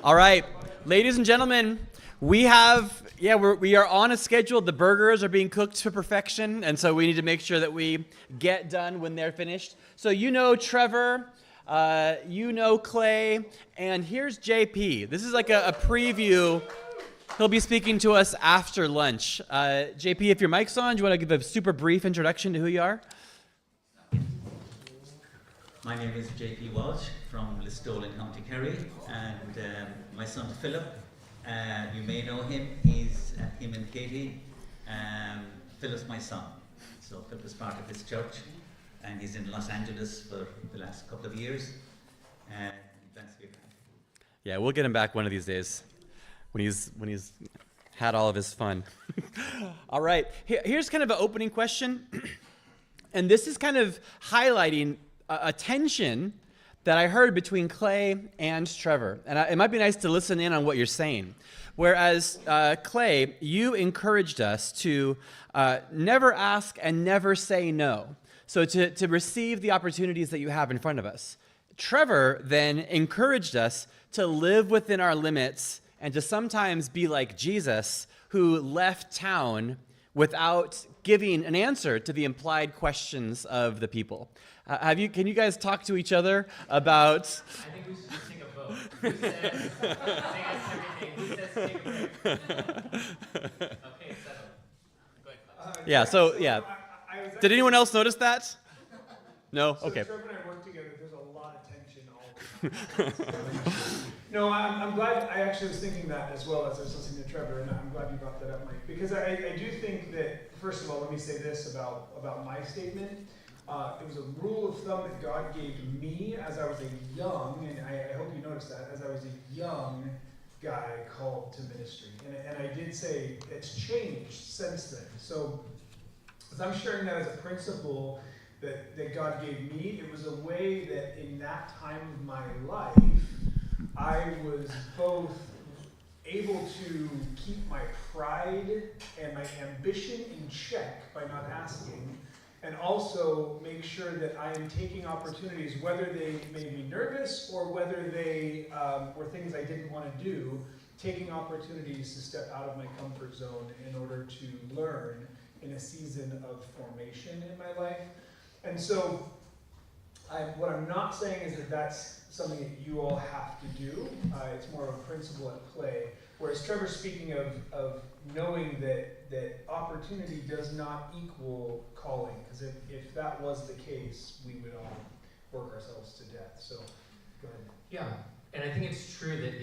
All right, ladies and gentlemen, we are on a schedule. The burgers are being cooked to perfection, and so we need to make sure that we get done when they're finished. So you know Trevor, you know Clay, and here's JP. This is like a preview. He'll be speaking to us after lunch. JP, if your mic's on, do you want to give a super brief introduction to who you are? My name is JP Walsh from Listowel in County Kerry, and my son Philip, you may know him. He's him and Katie. Philip's my son, so Philip is part of his church, and he's in Los Angeles for the last couple of years. Thanks for your time. Yeah, we'll get him back one of these days when he's had all of his fun. All right, here's kind of an opening question, and this is kind of highlighting a tension that I heard between Clay and Trevor. And it might be nice to listen in on what you're saying. Whereas, Clay, you encouraged us to never ask and never say no. So to receive the opportunities that you have in front of us. Trevor then encouraged us to live within our limits and to sometimes be like Jesus, who left town without giving an answer to the implied questions of the people. Can you guys talk to each other about? I think we should just take a vote. Who says sing us everything? Who says take a break? Okay, settle. Go ahead. Yeah. Did anyone else notice that? No. Okay. Trevor and I work together. There's a lot of tension all the time. No, I'm glad. I actually was thinking that as well as I was listening to Trevor, and I'm glad you brought that up, Mike, because I do think that, first of all, let me say this about my statement. It was a rule of thumb that God gave me as I was a young, and I hope you noticed that, as I was a young guy called to ministry. And I did say it's changed since then. So as I'm sharing that as a principle that God gave me, it was a way that in that time of my life, I was both able to keep my pride and my ambition in check by not asking, and also make sure that I am taking opportunities, whether they made me nervous or whether they were things I didn't want to do, taking opportunities to step out of my comfort zone in order to learn in a season of formation in my life. And so what I'm not saying is that that's something that you all have to do. It's more of a principle at play. Whereas Trevor's speaking of knowing that opportunity does not equal calling, because if that was the case, we would all work ourselves to death. So, go ahead. Yeah, and I think it's true that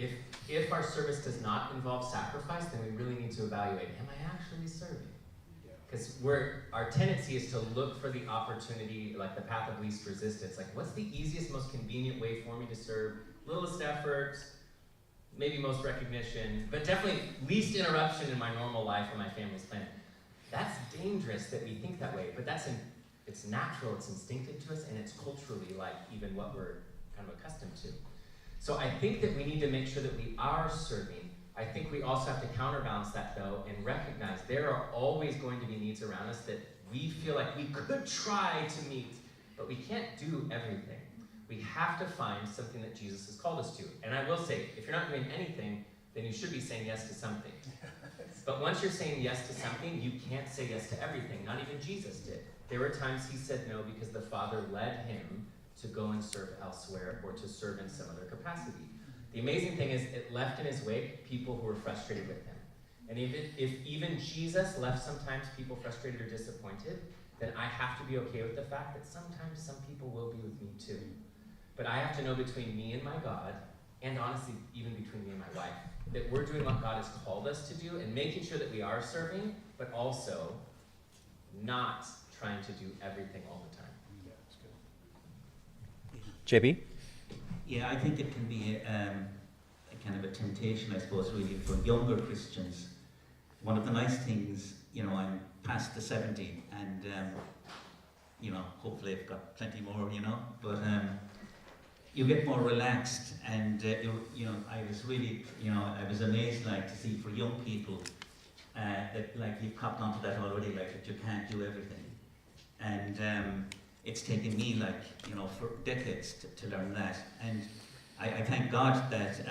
if our service does not involve sacrifice, then we really need to evaluate, am I actually serving? Because our tendency is to look for the opportunity, like the path of least resistance. Like, what's the easiest, most convenient way for me to serve? Littlest effort, maybe most recognition, but definitely least interruption in my normal life or my family's plan. That's dangerous that we think that way, but it's natural, it's instinctive to us, and it's culturally like even what we're kind of accustomed to. So I think that we need to make sure that we are serving. I think we also have to counterbalance that, though, and recognize there are always going to be needs around us that we feel like we could try to meet, but we can't do everything. We have to find something that Jesus has called us to. And I will say, if you're not doing anything, then you should be saying yes to something. But once you're saying yes to something, you can't say yes to everything. Not even Jesus did. There were times he said no because the Father led him to go and serve elsewhere or to serve in some other capacity. The amazing thing is it left in his wake people who were frustrated with him. And if even Jesus left sometimes people frustrated or disappointed, then I have to be okay with the fact that sometimes some people will be with me too. But I have to know between me and my God, and honestly even between me and my wife, that we're doing what God has called us to do and making sure that we are serving, but also not trying to do everything all the time. Yeah, that's good. JP? Yeah, I think it can be a kind of a temptation, I suppose, really, for younger Christians. One of the nice things, I'm past the 70, and, hopefully I've got plenty more, but you get more relaxed, and, I was really, I was amazed, to see for young people that, you've copped onto that already, that you can't do everything. And it's taken me, for decades to learn that. And I thank God that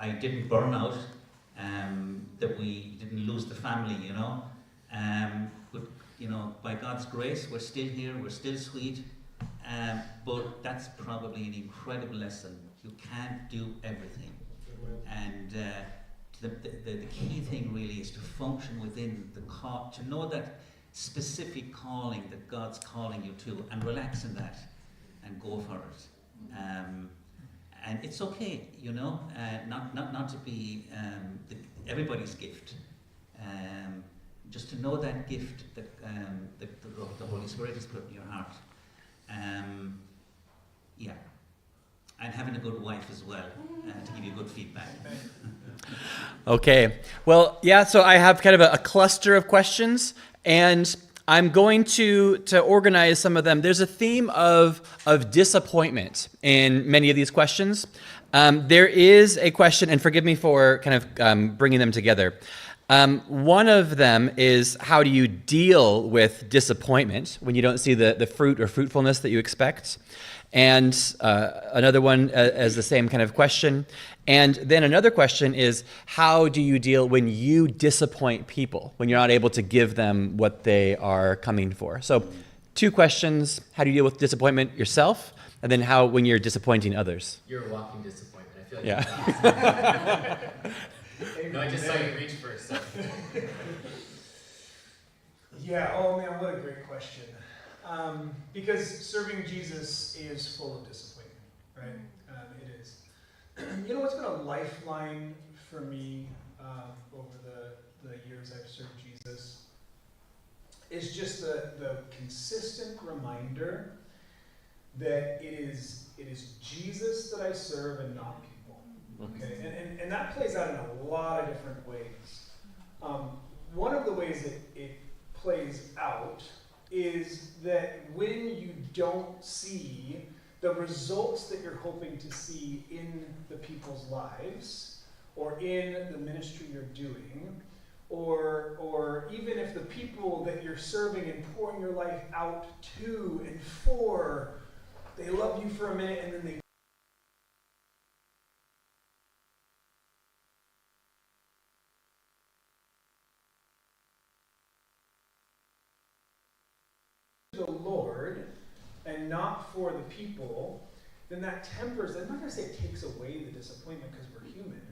I didn't burn out, that we didn't lose the family, you know. But, you know, by God's grace, we're still here, we're still sweet, but that's probably an incredible lesson. You can't do everything. And the key thing really is to function within the call, to know that specific calling that God's calling you to, and relax in that, and go for it. And it's okay, you know, not to be everybody's gift. Just to know that gift that the Holy Spirit has put in your heart. Yeah. And having a good wife as well, to give you good feedback. Okay. Well, yeah, so I have kind of a cluster of questions, and I'm going to organize some of them. There's a theme of disappointment in many of these questions. There is a question, and forgive me for kind of bringing them together. One of them is, how do you deal with disappointment when you don't see the fruit or fruitfulness that you expect? And another one as the same kind of question. And then another question is, how do you deal when you disappoint people, when you're not able to give them what they are coming for? So 2 questions: how do you deal with disappointment yourself? And then how when you're disappointing others? You're a walking disappointment. I feel like Yeah. No, I just saw you reach first. So. Yeah, oh man, what a great question. Because serving Jesus is full of disappointment, right? It is. You know what's been a lifeline for me over the years I've served Jesus is just the consistent reminder that it is Jesus that I serve and not people. Okay, and that plays out in a lot of different ways. One of the ways it plays out is that when you don't see the results that you're hoping to see in the people's lives, or in the ministry you're doing, or even if the people that you're serving and pouring your life out to and for, they love you for a minute and then they the Lord and not for the people, then that tempers, I'm not going to say it takes away the disappointment because we're human,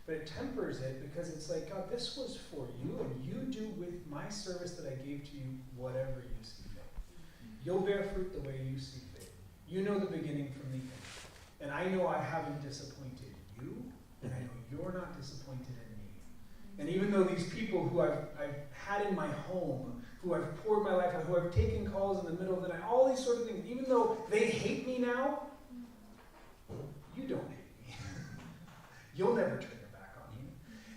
but it tempers it because it's like, God, this was for you, and you do with my service that I gave to you whatever you see fit. You'll bear fruit the way you see fit. You know the beginning from the end. And I know I haven't disappointed you, and I know you're not disappointed in me. And even though these people who I've had in my home, who I've poured my life on, who I've taken calls in the middle of the night, all these sort of things, even though they hate me now, you don't hate me. You'll never turn your back on me.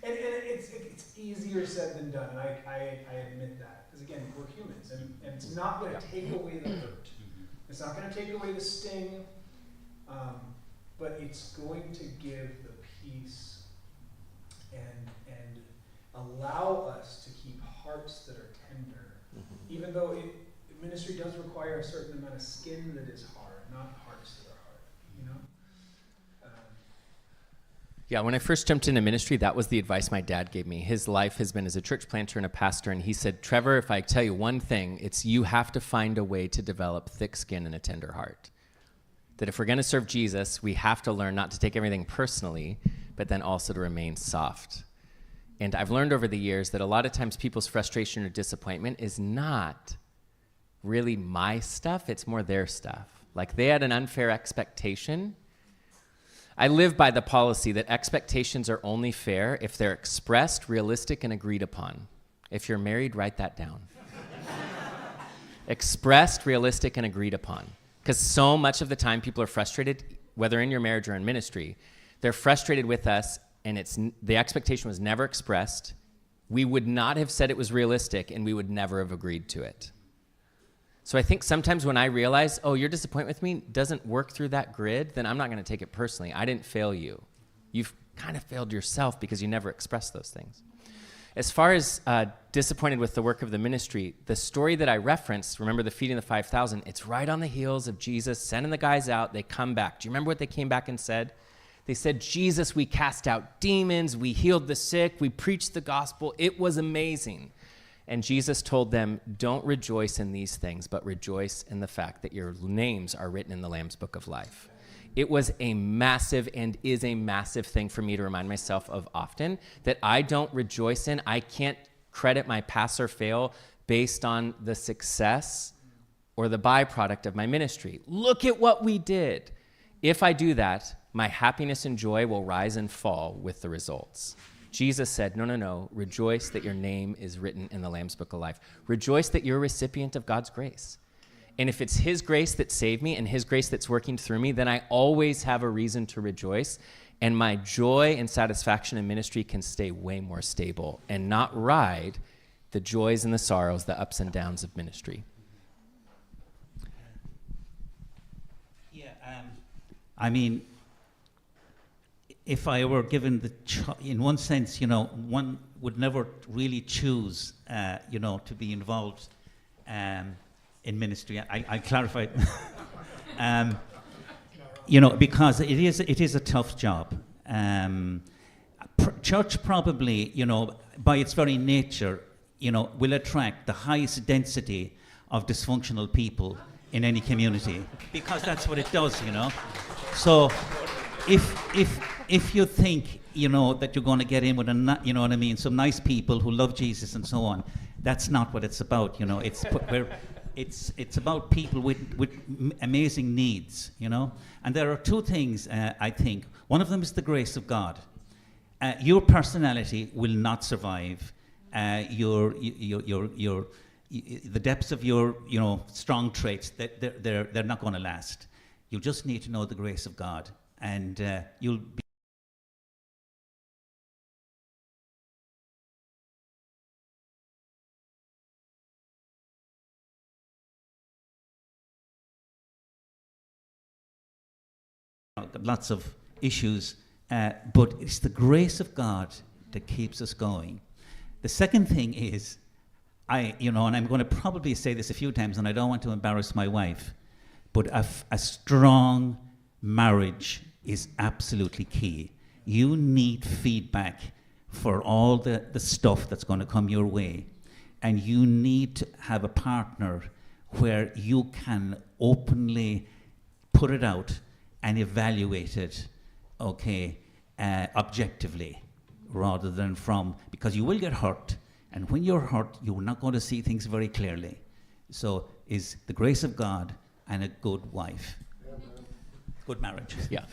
And it's easier said than done, and I admit that. Because again, we're humans, and it's not going to take away the hurt. It's not going to take away the sting, but it's going to give the peace and allow us to keep hearts that are tender. Even though ministry does require a certain amount of skin that is hard, not hearts that are hard, you know? Yeah, when I first jumped into ministry, that was the advice my dad gave me. His life has been as a church planter and a pastor, and he said, Trevor, if I tell you one thing, it's you have to find a way to develop thick skin and a tender heart. That if we're going to serve Jesus, we have to learn not to take everything personally, but then also to remain soft. And I've learned over the years that a lot of times people's frustration or disappointment is not really my stuff, it's more their stuff. Like they had an unfair expectation. I live by the policy that expectations are only fair if they're expressed, realistic, and agreed upon. If you're married, write that down. Expressed, realistic, and agreed upon. Because so much of the time people are frustrated, whether in your marriage or in ministry, they're frustrated with us, and the expectation was never expressed. We would not have said it was realistic, and we would never have agreed to it. So I think sometimes when I realize, oh, your disappointment with me doesn't work through that grid, then I'm not going to take it personally. I didn't fail you. You've kind of failed yourself because you never expressed those things. As far as disappointed with the work of the ministry, the story that I referenced, remember the feeding the 5,000, it's right on the heels of Jesus sending the guys out. They come back. Do you remember what they came back and said? They said, Jesus, we cast out demons, we healed the sick, we preached the gospel. It was amazing. And Jesus told them, don't rejoice in these things, but rejoice in the fact that your names are written in the Lamb's Book of Life. It was a massive and is a massive thing for me to remind myself of often, that I don't rejoice in. I can't credit my pass or fail based on the success or the byproduct of my ministry. Look at what we did. If I do that, my happiness and joy will rise and fall with the results. Jesus said, no, rejoice that your name is written in the Lamb's Book of Life. Rejoice that you're a recipient of God's grace. And if it's his grace that saved me and his grace that's working through me, then I always have a reason to rejoice. And my joy and satisfaction in ministry can stay way more stable and not ride the joys and the sorrows, the ups and downs of ministry. Yeah, I mean, if I were given in one sense, one would never really choose, to be involved in ministry. I clarify, because it is a tough job. Church probably, by its very nature, will attract the highest density of dysfunctional people in any community, because that's what it does, So, if you think, that you're going to get in with some nice people who love Jesus and so on, that's not what it's about, It's about people with amazing needs, And there are two things, I think. One of them is the grace of God. Your personality will not survive the depths of your, strong traits. They're not going to last. You just need to know the grace of God, and you'll be. Lots of issues, but it's the grace of God that keeps us going. The second thing is, and I'm going to probably say this a few times, and I don't want to embarrass my wife, but a strong marriage is absolutely key. You need feedback for all the stuff that's going to come your way, and you need to have a partner where you can openly put it out and evaluate it, objectively, rather than because you will get hurt, and when you're hurt, you're not going to see things very clearly. So, is the grace of God and a good wife. Good marriage. Yeah.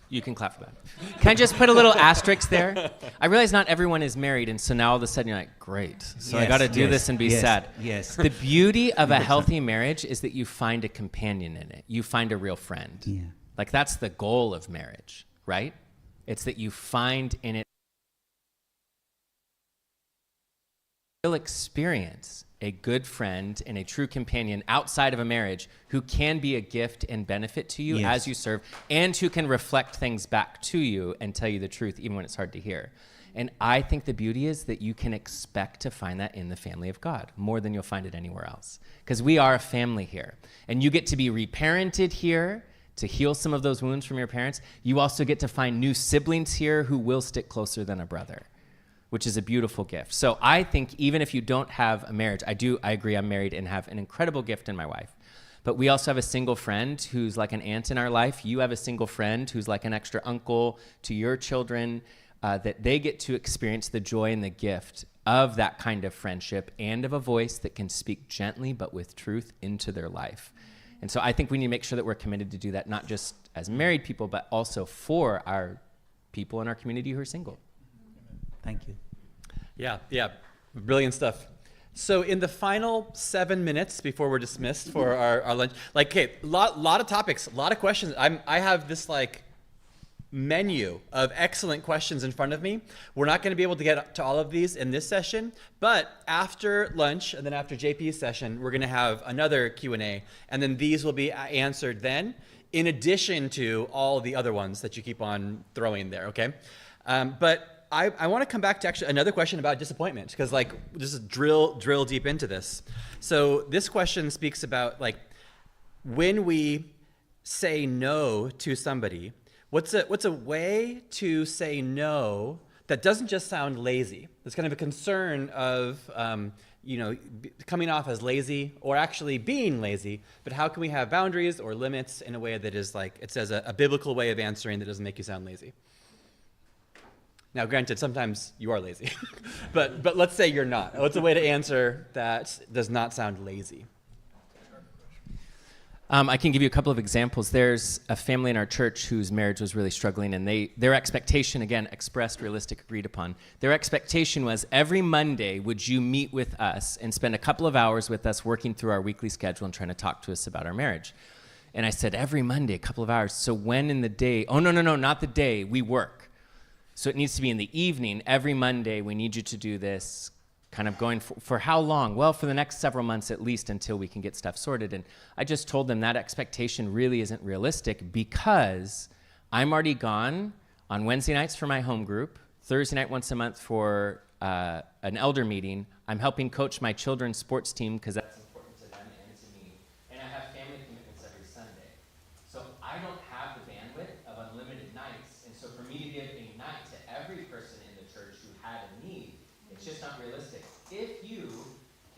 You can clap for that. Can I just put a little asterisk there? I realize not everyone is married, and so now all of a sudden you're like, great. So I got to do this and be sad. Yes. The beauty of a healthy marriage is that you find a companion in it. You find a real friend. Yeah. Like, that's the goal of marriage, right? It's that you find in it real experience, a good friend and a true companion outside of a marriage who can be a gift and benefit to you as you serve, and who can reflect things back to you and tell you the truth even when it's hard to hear. And I think the beauty is that you can expect to find that in the family of God more than you'll find it anywhere else, because we are a family here, and you get to be reparented here to heal some of those wounds from your parents. You also get to find new siblings here who will stick closer than a brother, which is a beautiful gift. So I think even if you don't have a marriage, I agree, I'm married and have an incredible gift in my wife. But we also have a single friend who's like an aunt in our life. You have a single friend who's like an extra uncle to your children, that they get to experience the joy and the gift of that kind of friendship, and of a voice that can speak gently but with truth into their life. And so I think we need to make sure that we're committed to do that, not just as married people, but also for our people in our community who are single. Thank you. Yeah, brilliant stuff. So in the final 7 minutes before we're dismissed for our lunch, lot of topics, a lot of questions. I have this menu of excellent questions in front of me. We're not going to be able to get to all of these in this session, but after lunch and then after JP's session, we're going to have another Q&A, and then these will be answered then, in addition to all the other ones that you keep on throwing there, okay? But I want to come back to actually another question about disappointment, because just drill deep into this. So this question speaks about when we say no to somebody, What's a way to say no that doesn't just sound lazy? There's kind of a concern of coming off as lazy or actually being lazy, but how can we have boundaries or limits in a way that is like, it says a biblical way of answering that doesn't make you sound lazy? Now, granted, sometimes you are lazy, but let's say you're not. What's a way to answer that does not sound lazy? I can give you a couple of examples. There's a family in our church whose marriage was really struggling, and their expectation, again, expressed, realistic, agreed upon. Their expectation was every Monday, would you meet with us and spend a couple of hours with us working through our weekly schedule and trying to talk to us about our marriage? And I said, every Monday, a couple of hours. So when in the day? Oh, no, not the day. We work. So it needs to be in the evening. Every Monday, we need you to do this. Kind of going for how long? Well, for the next several months at least until we can get stuff sorted. And I just told them that expectation really isn't realistic because I'm already gone on Wednesday nights for my home group, Thursday night once a month for an elder meeting. I'm helping coach my children's sports team because that's important to them and to me. And I have family commitments every Sunday. So I don't have the bandwidth of unlimited nights. And so for me to give a night to every person in the church who had a need, it's just not realistic. If you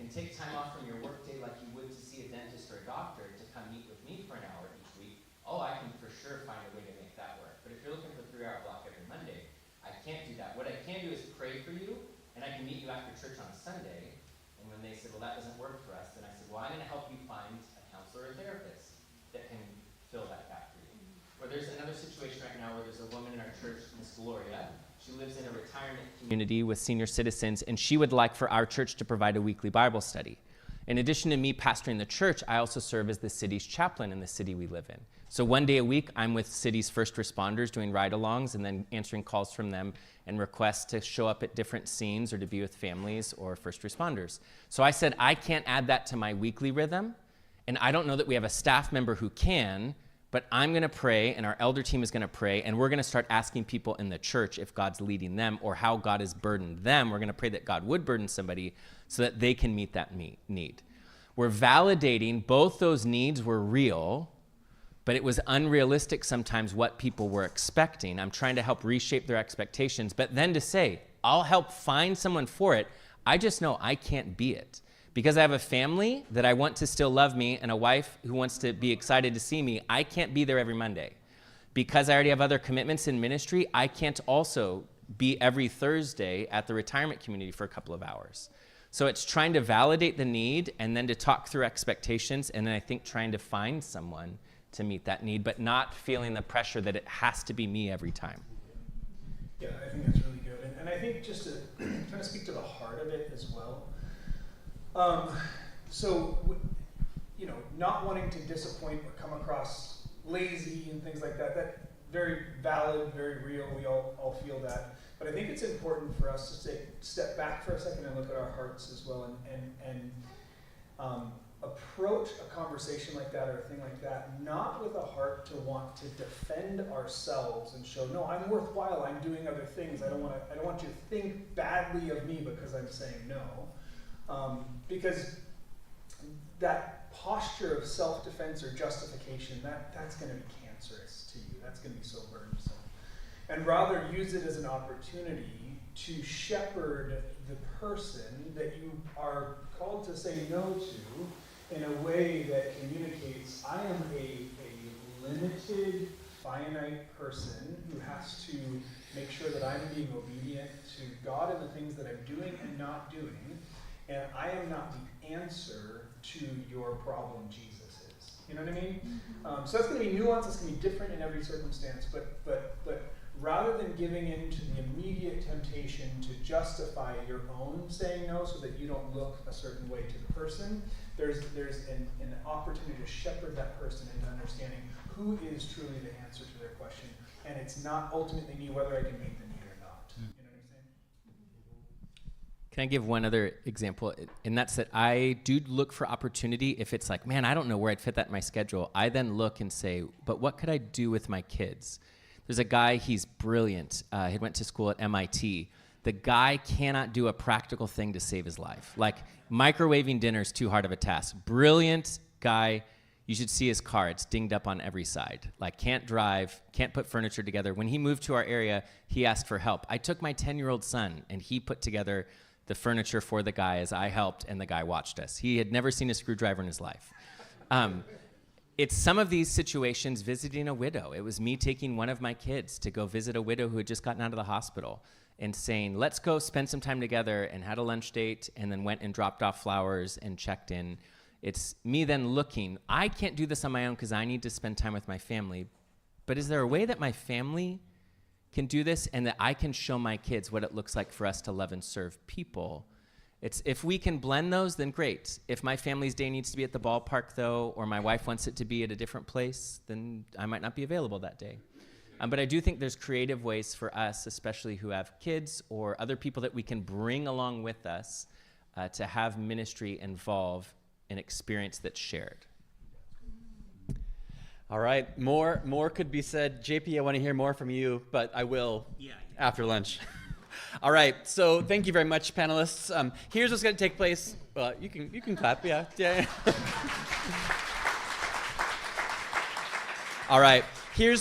can take time off from your workday like you would to see a dentist or a doctor to come meet with me for an hour each week, I can for sure find a way to make that work. But if you're looking for a 3-hour block every Monday, I can't do that. What I can do is pray for you, and I can meet you after church on Sunday. And when they said, well, that doesn't work for us, then I said, well, I'm going to help you find a counselor or therapist that can fill that gap for you. Or there's another situation right now where there's a woman in our church, Miss Gloria. She lives in a retirement community with senior citizens, and she would like for our church to provide a weekly Bible study. In addition to me pastoring the church, I also serve as the city's chaplain in the city we live in. So one day a week, I'm with city's first responders doing ride-alongs and then answering calls from them and requests to show up at different scenes or to be with families or first responders. So I said, I can't add that to my weekly rhythm, and I don't know that we have a staff member who can, but I'm going to pray, and our elder team is going to pray, and we're going to start asking people in the church if God's leading them or how God has burdened them. We're going to pray that God would burden somebody so that they can meet that need. We're validating both those needs were real, but it was unrealistic sometimes what people were expecting. I'm trying to help reshape their expectations, but then to say, I'll help find someone for it, I just know I can't be it. Because I have a family that I want to still love me and a wife who wants to be excited to see me, I can't be there every Monday. Because I already have other commitments in ministry, I can't also be every Thursday at the retirement community for a couple of hours. So it's trying to validate the need and then to talk through expectations, and then I think trying to find someone to meet that need, but not feeling the pressure that it has to be me every time. Yeah, I think that's really good. And I think just to kind of speak to the heart of it as well, not wanting to disappoint or come across lazy and things like that, that very valid, very real, we all feel that. But I think it's important for us to step back for a second and look at our hearts as well and approach a conversation like that or a thing like that, not with a heart to want to defend ourselves and show, no, I'm worthwhile, I'm doing other things, I don't want you to think badly of me because I'm saying no. Because that posture of self-defense or justification, that's going to be cancerous to you. That's going to be so burdensome. And rather use it as an opportunity to shepherd the person that you are called to say no to in a way that communicates, I am a limited, finite person who has to make sure that I'm being obedient to God and the things that I'm doing and not doing. And I am not the answer to your problem, Jesus is. You know what I mean? So that's going to be nuanced. It's going to be different in every circumstance. But rather than giving in to the immediate temptation to justify your own saying no so that you don't look a certain way to the person, there's an opportunity to shepherd that person into understanding who is truly the answer to their question. And it's not ultimately me whether I can meet the need or not. You know what I'm saying? Can I give one other example? And that's that I do look for opportunity. If it's like, man, I don't know where I'd fit that in my schedule, I then look and say, but what could I do with my kids? There's a guy, he's brilliant. He went to school at MIT. The guy cannot do a practical thing to save his life. Like microwaving dinner is too hard of a task. Brilliant guy. You should see his car. It's dinged up on every side. Like, can't drive, can't put furniture together. When he moved to our area, he asked for help. I took my 10-year-old son, and he put together the furniture for the guy as I helped, and the guy watched us. He had never seen a screwdriver in his life. It's some of these situations, visiting a widow. It was me taking one of my kids to go visit a widow who had just gotten out of the hospital and saying, let's go spend some time together, and had a lunch date, and then went and dropped off flowers and checked in. It's me then looking. I can't do this on my own because I need to spend time with my family. But is there a way that my family can do this and that I can show my kids what it looks like for us to love and serve people? If we can blend those, then great. If my family's day needs to be at the ballpark, though, or my wife wants it to be at a different place, then I might not be available that day. But I do think there's creative ways for us, especially who have kids or other people that we can bring along with us to have ministry involve an experience that's shared. All right, more could be said. JP, I want to hear more from you, but I will after lunch. All right, so thank you very much, panelists. Here's what's going to take place. You can clap, yeah. All right, here's